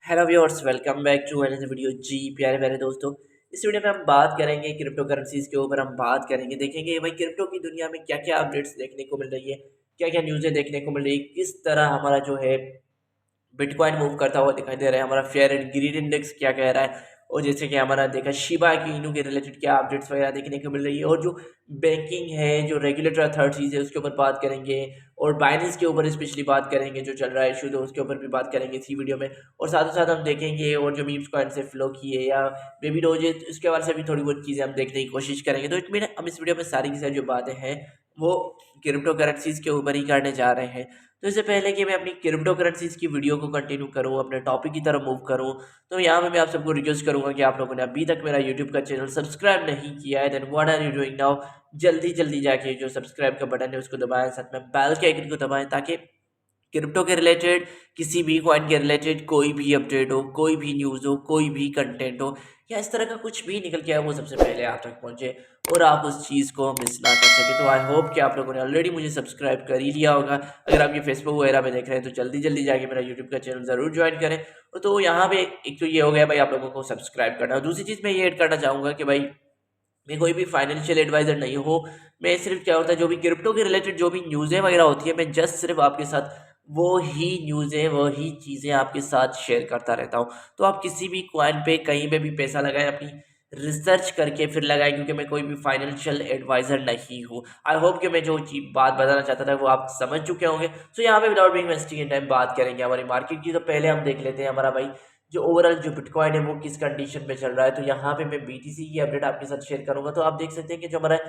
Hello viewers, welcome back to another video. जी प्यारे प्यारे दोस्तों, इस वीडियो में हम बात करेंगे क्रिप्टो करेंसीज के ऊपर। हम बात करेंगे, देखेंगे भाई क्रिप्टो की दुनिया में क्या क्या अपडेट्स देखने को मिल रही है, क्या क्या न्यूज़ें देखने को मिल रही है, किस तरह हमारा जो है बिटकॉइन मूव करता हुआ दिखाई दे रहा है, हमारा फेयर एंड ग्रीड इंडेक्स क्या कह रहा है, और जैसे कि हमारा देखा शिबा की इनू के रिलेटेड क्या अपडेट्स वगैरह देखने को मिल रही है, और जो बैंकिंग है, जो रेगुलेटर अथॉरिटीज है उसके ऊपर बात करेंगे, और बाइनेंस के ऊपर स्पेशली बात करेंगे, जो चल रहा है इशू तो उसके ऊपर भी बात करेंगे इसी वीडियो में। और साथ ही साथ हम देखेंगे और जो मीम्स कॉइन से फ्लो किए या बेबी डोजे, उसके बारे से भी थोड़ी बहुत चीज़ें हम देखने की कोशिश करेंगे। तो इट मीन हम इस वीडियो में सारी की सारी जो बातें हैं वो क्रिप्टो करेंसीज के ऊपर ही करने जा रहे हैं। तो इससे पहले कि मैं अपनी क्रिप्टो करेंसीज की वीडियो को कंटिन्यू करूं, अपने टॉपिक की तरफ मूव करूं, तो यहाँ पे मैं आप सबको रिक्वेस्ट करूंगा कि आप लोगों ने अभी तक मेरा यूट्यूब का चैनल सब्सक्राइब नहीं किया है, then what are you doing now. जल्दी जल्दी जाके जो सब्सक्राइब का बटन है उसको दबाएं, साथ में बेल के आइकन को दबाएं, ताकि क्रिप्टो के रिलेटेड, किसी भी कॉइन के रिलेटेड कोई भी अपडेट हो, कोई भी न्यूज़ हो, कोई भी कंटेंट हो, या इस तरह का कुछ भी निकल के आए वो सबसे पहले आप तक पहुंचे और आप उस चीज़ को मिस ना कर सके। तो आई होप कि आप लोगों ने ऑलरेडी मुझे सब्सक्राइब कर ही लिया होगा। अगर आप ये फेसबुक वगैरह पे देख रहे हैं तो जल्दी जल्दी जाके मेरा यूट्यूब का चैनल ज़रूर ज्वाइन करें। तो यहाँ पे एक तो ये हो गया भाई, आप लोगों को सब्सक्राइब करना। और दूसरी चीज़ मैं ये ऐड करना चाहूँगा कि भाई मैं कोई भी फाइनेंशियल एडवाइजर नहीं हूँ। मैं सिर्फ क्या होता है, जो भी क्रिप्टो के रिलेटेड जो भी न्यूज़ें वगैरह होती है, मैं जस्ट सिर्फ आपके साथ वो ही न्यूज़ें, वही चीज़ें आपके साथ शेयर करता रहता हूँ। तो आप किसी भी कॉइन पे कहीं पे भी पैसा लगाएं, अपनी रिसर्च करके फिर लगाएं, क्योंकि मैं कोई भी फाइनेंशियल एडवाइजर नहीं हूँ। आई होप कि मैं जो चीज बात बताना चाहता था वो आप समझ चुके होंगे। तो यहाँ पे विदाउट बीइंग वेस्टिंग टाइम बात करेंगे हमारी मार्केट की। तो पहले हम देख लेते हैं हमारा भाई जो ओवरऑल जो बिटकॉइन है वो किस कंडीशन पे चल रहा है। तो यहाँ पे मैं बीटीसी की अपडेट आपके साथ शेयर करूंगा। तो आप देख सकते हैं कि जो हमारा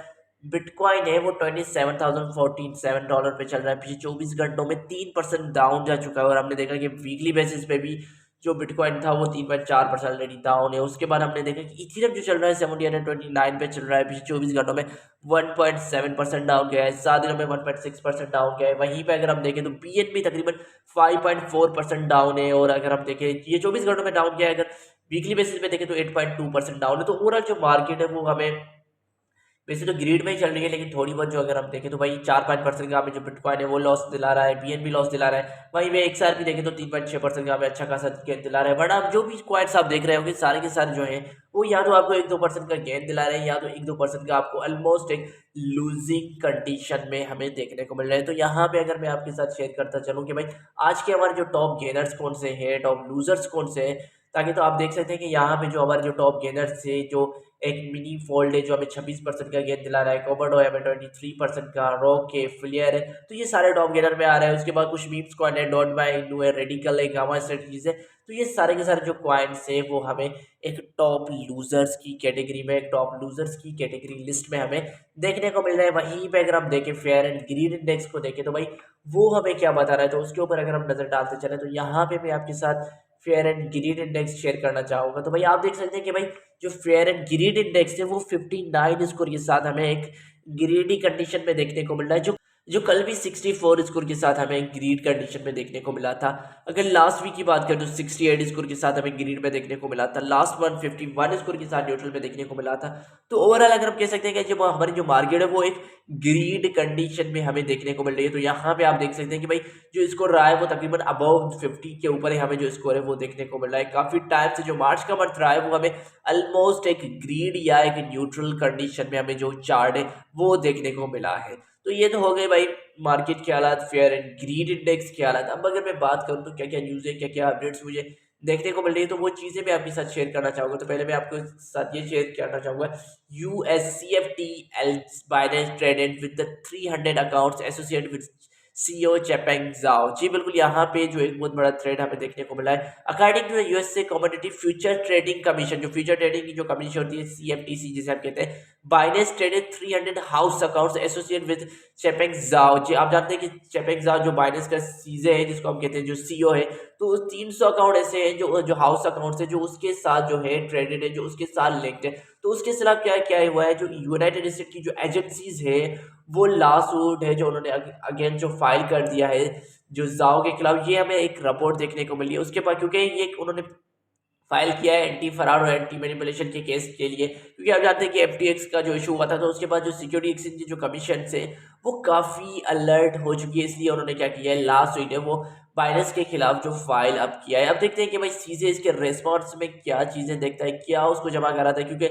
बिटकॉइन है वो 27,047 डॉलर पे चल रहा है। पिछले 24 घंटों में 3% डाउन जा चुका है, और हमने देखा कि वीकली बेसिस पे भी जो बिटकॉइन था वो 3.4% ऑलरेडी डाउन है। उसके बाद हमने देखा कि इथेरियम जो चल रहा है 1729 पे चल रहा है, पिछले 24 घंटों में 1.7% डाउन गया है, 7 दिनों में 1.6% डाउन गया है। वहीं पे अगर हम देखें तो बीएनबी तकरीबन 5.4% डाउन है, और अगर हम देखें ये 24 घंटों में डाउन गया है, अगर वीकली बेसिस पे देखें तो 8.2% डाउन है। तो ओवरऑल जो मार्केट है वो हमें वैसे तो ग्रीड में ही चल रही है, लेकिन थोड़ी बहुत जो अगर हम देखें तो भाई 4-5% का हमें जो बिटकॉइन है वो लॉस दिला रहा है, बीएनबी लॉस दिला रहा है। वहीं में एक साल भी देखें तो 3.6% का हमें अच्छा खासा गेन दिला रहा है। बट आप जो भी क्वाइट्स आप देख रहे होंगे सारे के सारे जो है वो या तो आपको 1-2% का गेन दिला रहे हैं, या तो 1-2% का आपको ऑलमोस्ट एक लूजिंग कंडीशन में हमें देखने को मिल रहा है। तो यहाँ पे अगर मैं आपके साथ शेयर करता चलूँ कि भाई आज के हमारे जो टॉप गेनर्स कौन से हैं, टॉप लूजर्स कौन से हैं, ताकि तो आप देख सकते हैं कि यहाँ पे जो हमारे जो टॉप गेनर्स थे, जो एक मिनी फोल्ड है जो हमें 26% का गेन दिला रहा है, कोबर्डो हमें 23% का, रॉक है, फ्लियर है, तो ये सारे टॉप गेनर में आ रहे हैं। उसके बाद कुछ मीम्स कॉइन है, डॉट बाय इनू है, रेडिकल है, गामा स्ट्रेटजीज है। तो ये सारे के सारे जो कॉइन्स है वो हमें एक टॉप लूजर्स की कैटेगरी में, एक टॉप लूजर्स की कैटेगरी लिस्ट में हमें देखने को मिल रहा है। वहीं पे अगर हम देखें फेयर एंड ग्रीन इंडेक्स को देखें तो भाई वो हमें क्या बता रहा है, तो उसके ऊपर अगर हम नजर डालते चले तो यहाँ पे मैं आपके साथ fair and green index share करना चाहूंगा। तो भाई आप देख सकते हैं कि भाई जो फेयर एंड ग्रीड इंडेक्स है वो 59 स्कोर के साथ हमें एक ग्रीडी कंडीशन में देखने को मिल रहा है, जो जो कल भी 64 स्कोर के साथ हमें ग्रीड कंडीशन में देखने को मिला था। अगर लास्ट वीक की बात करें तो 68 स्कोर के साथ हमें ग्रीड में देखने को मिला था, लास्ट मंथ 51 स्कोर के साथ न्यूट्रल में देखने को मिला था। तो ओवरऑल अगर हम कह सकते हैं कि जो हमारी जो मार्केट है वो एक ग्रीड कंडीशन में हमें देखने को मिल रही है। तो यहाँ पे आप देख सकते हैं कि भाई जो स्कोर रहा है वो तकरीबन अबव 50 के ऊपर ही हमें जो स्कोर है वो देखने को मिल रहा है। काफी टाइम से जो मार्च का मंथ रहा है वो हमें ऑलमोस्ट एक ग्रीड या एक न्यूट्रल कंडीशन में हमें जो चार्ट है वो देखने को मिला है। तो ये तो हो गए भाई मार्केट के हालात, फेयर एंड ग्रीड इंडेक्स के हालात। अब अगर मैं बात करूँ तो क्या क्या न्यूज़ है, क्या क्या अपडेट्स मुझे देखने को मिल रही है, तो वो चीज़ें मैं आपके साथ शेयर करना चाहूँगा। तो पहले मैं आपके साथ ये शेयर करना चाहूँगा, USCFT Binance traded with the 300 accounts associated with CEO Changpeng Zhao. जी बिल्कुल, यहाँ पे जो एक बहुत बड़ा थ्रेड हमें देखने को मिला है। According to USA commodity future trading commission, जो फ्यूचर ट्रेडिंग की जो कमीशन होती है CFTC जिसे आप कहते हैं, Binance traded 300 house accounts associate with Changpeng Zhao. जी आप जानते हैं कि चेपेंग जाओ जो बाइनेंस का सीजे है, जिसको हम कहते हैं जो सीईओ है, तो 300 अकाउंट ऐसे हैं जो जो हाउस अकाउंट्स है जो उसके साथ जो है ट्रेडेड है, जो उसके साथ लिंक्ड है। तो उसके खिलाफ क्या क्या हुआ है, जो यूनाइटेड स्टेट की जो एजेंसीज है वो लासूट है जो उन्होंने अगेन जो फाइल कर दिया है जो जाओ के खिलाफ, ये हमें एक रिपोर्ट देखने को मिली है। उसके बाद क्योंकि ये उन्होंने फाइल किया है एंटी फराड और एंटी मैनिपुलेशन के केस के लिए, क्योंकि आप जानते हैं कि FTX का जो इशू हुआ था, तो उसके बाद जो सिक्योरिटी एक्सचेंज जो कमीशन से वो काफ़ी अलर्ट हो चुकी है। इसलिए उन्होंने क्या किया है, लास्ट वीक है वो बाइनेंस के खिलाफ जो फाइल अब किया है। अब देखते हैं कि भाई सीजे इसके रेस्पॉन्स में क्या चीज़ें देखता है, क्या उसको जमा कराता है, क्योंकि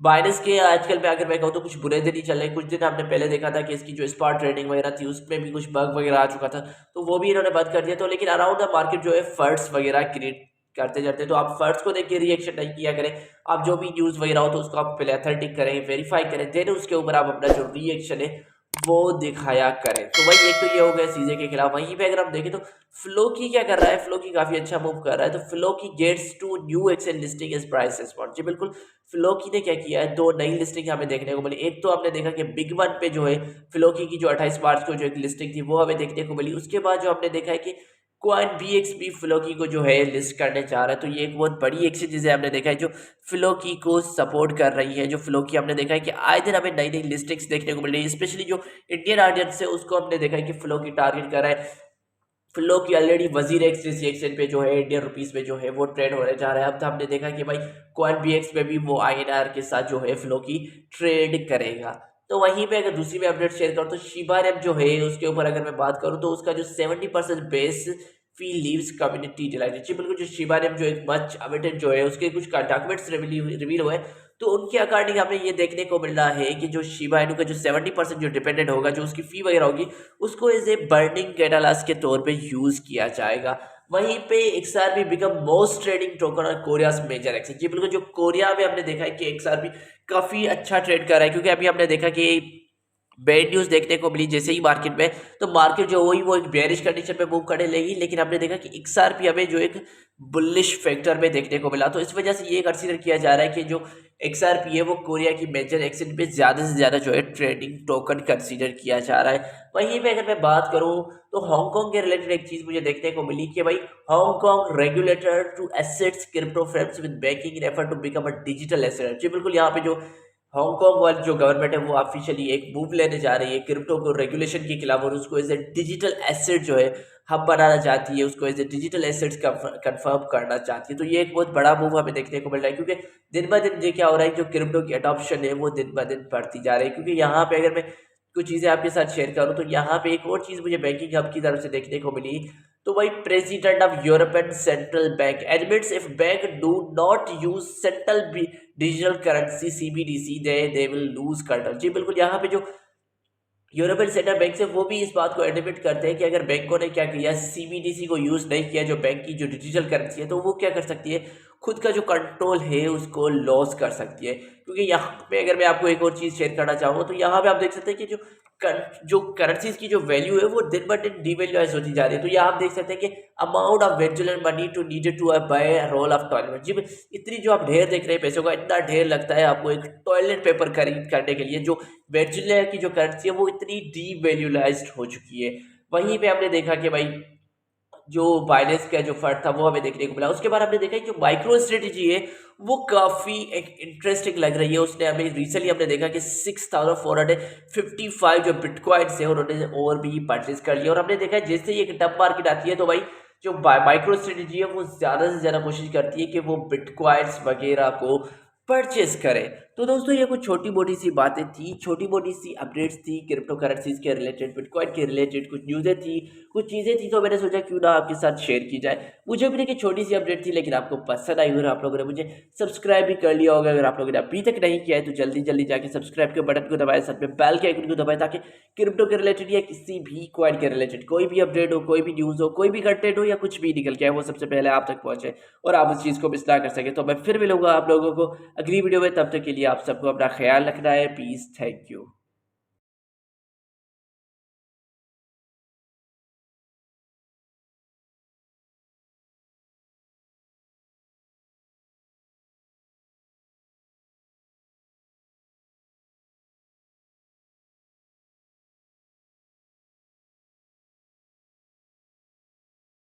बाइनेंस के आजकल में अगर मैं कहूँ तो कुछ बुरे दिन ही चल रहे हैं। कुछ दिन हमने पहले देखा था कि इसकी जो स्पॉट ट्रेडिंग वगैरह थी उसमें भी कुछ बग वगैरह आ चुका था, तो वो भी इन्होंने बंद कर दिया। तो लेकिन अराउंड द मार्केट जो है फर्ड्स वगैरह क्रिएट करते जाते हैं, तो आप फर्ड्स को देख के रिएक्शन नहीं किया करें। आप जो भी न्यूज़ वगैरह हो तो उसको आप पहले अथेंटिक करें, वेरीफाई करें, देन उसके ऊपर आप अपना जो रिएक्शन है वो दिखाया करें। तो वही एक तो ये हो गया सीजे के खिलाफ। वहीं पे अगर हम देखें तो फ्लो की क्या कर रहा है, फ्लो की काफी अच्छा मूव कर रहा है। तो फ्लो की gets to new excel listing is price respond. जी बिल्कुल, फ्लो की ने क्या किया है, दो नई लिस्टिंग हमें देखने को मिली। एक तो हमने देखा कि बिग वन पे जो है फ्लो की जो 28 मार्च को जो एक लिस्टिंग थी वो हमें देखने को मिली। उसके बाद जो हमने देखा है कि क्वाइन बीएक्सबी फ्लोकी को जो है लिस्ट करने जा रहा है। तो ये एक बहुत बड़ी एक्सचेंज है, हमने देखा है जो फ्लोकी को सपोर्ट कर रही है। जो फ्लोकी हमने देखा है कि आए दिन हमें नई नई लिस्टिंग्स देखने को मिल रही है, स्पेशली जो इंडियन ऑडियंस है उसको हमने देखा है कि फ्लोकी टारगेट कर रहा है। फ्लोकी ऑलरेडी वजीर एक्सचेंज एक्सचेंज पे जो है इंडियन रुपीस में जो है वो ट्रेड होने जा रहा है। अब तो हमने देखा कि भाई क्वाइन बीएक्स में भी वो आईएनआर के साथ जो है फ्लोकी ट्रेड करेगा। तो वहीं पे अगर दूसरी मैं अपडेट शेयर करूँ तो शिबा रैप जो है उसके ऊपर अगर मैं बात करूँ तो उसका जो 70% बेस फी लीव्स कम्युनिटी डिलाइट। जी बिल्कुल, जो शिबा रैप जो एक मच अवेटेड जो है उसके कुछ डॉक्यूमेंट्स रिवील हुए, तो उनके अकॉर्डिंग हमें ये देखने को मिल रहा है कि जो शिबा इनू का जो 70% जो डिपेंडेंट होगा, जो उसकी फी वगैरह होगी, उसको एज ए बर्निंग कैटालास्ट के तौर पे यूज किया जाएगा। वहीं पे XRP become most trading token और कोरियाज मेजर एक्सचेंज। जी बिल्कुल, जो कोरिया में हमने देखा है कि XRP काफी अच्छा ट्रेड कर रहा है, क्योंकि अभी हमने देखा कि बैड न्यूज देखने को मिली जैसे ही मार्केट में, तो मार्केट जो वही वो एक बेरिश कंडीशन में मूव करने लगी। लेकिन हमने देखा कि XRP हमें जो एक बुलिश फैक्टर में देखने को मिला। तो इस वजह से ये कंसीडर किया जा रहा है कि जो XRP है वो कोरिया की मेजर एक्सचेंज पे ज्यादा से ज्यादा जो है ट्रेडिंग टोकन कंसीडर किया जा रहा है। वहीं पे अगर मैं बात करूं तो हांगकांग के रिलेटेड एक चीज मुझे देखने को मिली कि भाई Hong Kong regulator to assets crypto firms with banking in effort to become a digital asset. जी बिल्कुल, यहाँ पे जो हांगकांग वाली जो गवर्नमेंट है वो ऑफिशियली एक मूव लेने जा रही है क्रिप्टो को रेगुलेशन के खिलाफ, और उसको एज ए डिजिटल एसेट जो है हब बनाना चाहती है, उसको as a digital assets confirm करना चाहती है। तो ये एक बहुत बड़ा मूव हमें देखने को मिल रहा है, क्योंकि दिन ब दिन ये क्या हो रहा है, जो क्रिप्टो की अडॉप्शन है वो दिन ब दिन बढ़ती जा रही है। क्योंकि यहाँ पे अगर मैं कुछ चीज़ें आपके साथ शेयर करूँ तो यहाँ पे एक और चीज़ मुझे बैंकिंग हब की तरफ से देखने को मिली। तो भाई president of European central bank admits if bank do not use central digital currency CBDC they will lose control. जी बिल्कुल, यहाँ पे जो यूरोपियन सेंट्रल बैंक से वो भी इस बात को एडमिट करते हैं कि अगर बैंकों ने क्या किया, CBDC को यूज नहीं किया, जो बैंक की जो डिजिटल करेंसी है, तो वो क्या कर सकती है, खुद का जो कंट्रोल है उसको लॉस कर सकती है। क्योंकि यहाँ पे अगर मैं आपको एक और चीज शेयर करना चाहूँ तो यहाँ पे आप देख सकते हैं कि जो करेंसीज की जो वैल्यू है वो दिन ब दिन डिवेल्यूआइज होती जा रही है। तो यहाँ आप देख सकते हैं कि amount of Venezuelan money to needed to buy roll of toilet. जी, इतनी जो आप ढेर देख रहे हैं पैसों का, इतना ढेर लगता है आपको एक टॉयलेट पेपर खरीद करने के लिए। जो वेंचुरल की जो करेंसी है वो इतनी डिवेल्यूलाइज्ड हो चुकी है। वहीं पे हमने देखा कि भाई जो बाइनेंस का जो फंड था वो हमें देखने को मिला। उसके बाद हमने देखा कि जो माइक्रो स्ट्रेटेजी है वो काफी एक इंटरेस्टिंग लग रही है। उसने हमें रिसेंटली हमने देखा कि 6455 जो बिटकॉइंस है उन्होंने और भी परचेज कर लिया। और हमने देखा है जैसे ही एक टफ मार्केट आती है तो भाई जो माइक्रो स्ट्रेटेजी है वो ज्यादा से ज्यादा कोशिश करती है कि वो बिटकॉइंस वगैरह को परचेज करें। तो दोस्तों ये कुछ छोटी मोटी सी बातें थी, छोटी मोटी सी अपडेट्स थी क्रिप्टो करेंसीज के रिलेटेड, बिटकॉइन के रिलेटेड कुछ न्यूज़ें थी, कुछ चीज़ें थी, तो मैंने सोचा क्यों ना आपके साथ शेयर की जाए। मुझे भी देखिए छोटी सी अपडेट थी, लेकिन आपको पसंद आई, और आप लोगों ने मुझे सब्सक्राइब भी कर लिया होगा। अगर आप लोगों ने अभी तक नहीं किया है तो जल्दी जल्दी जाके सब्सक्राइब के बटन को दबाएं, साथ में बेल के आइकन को दबाएं, ताकि क्रिप्टो के रिलेटेड या किसी भी कॉइन के रिलेटेड कोई भी अपडेट हो, कोई भी न्यूज़ हो, कोई भी कंटेंट हो या कुछ भी निकल के आए वो सबसे पहले आप तक पहुंचे और आप उस चीज़ को मिस ना कर सके। तो मैं फिर मिलूंगा आप लोगों को अगली वीडियो में, तब तक के लिए आप सबको अपना ख्याल रखना है। Peace, thank you.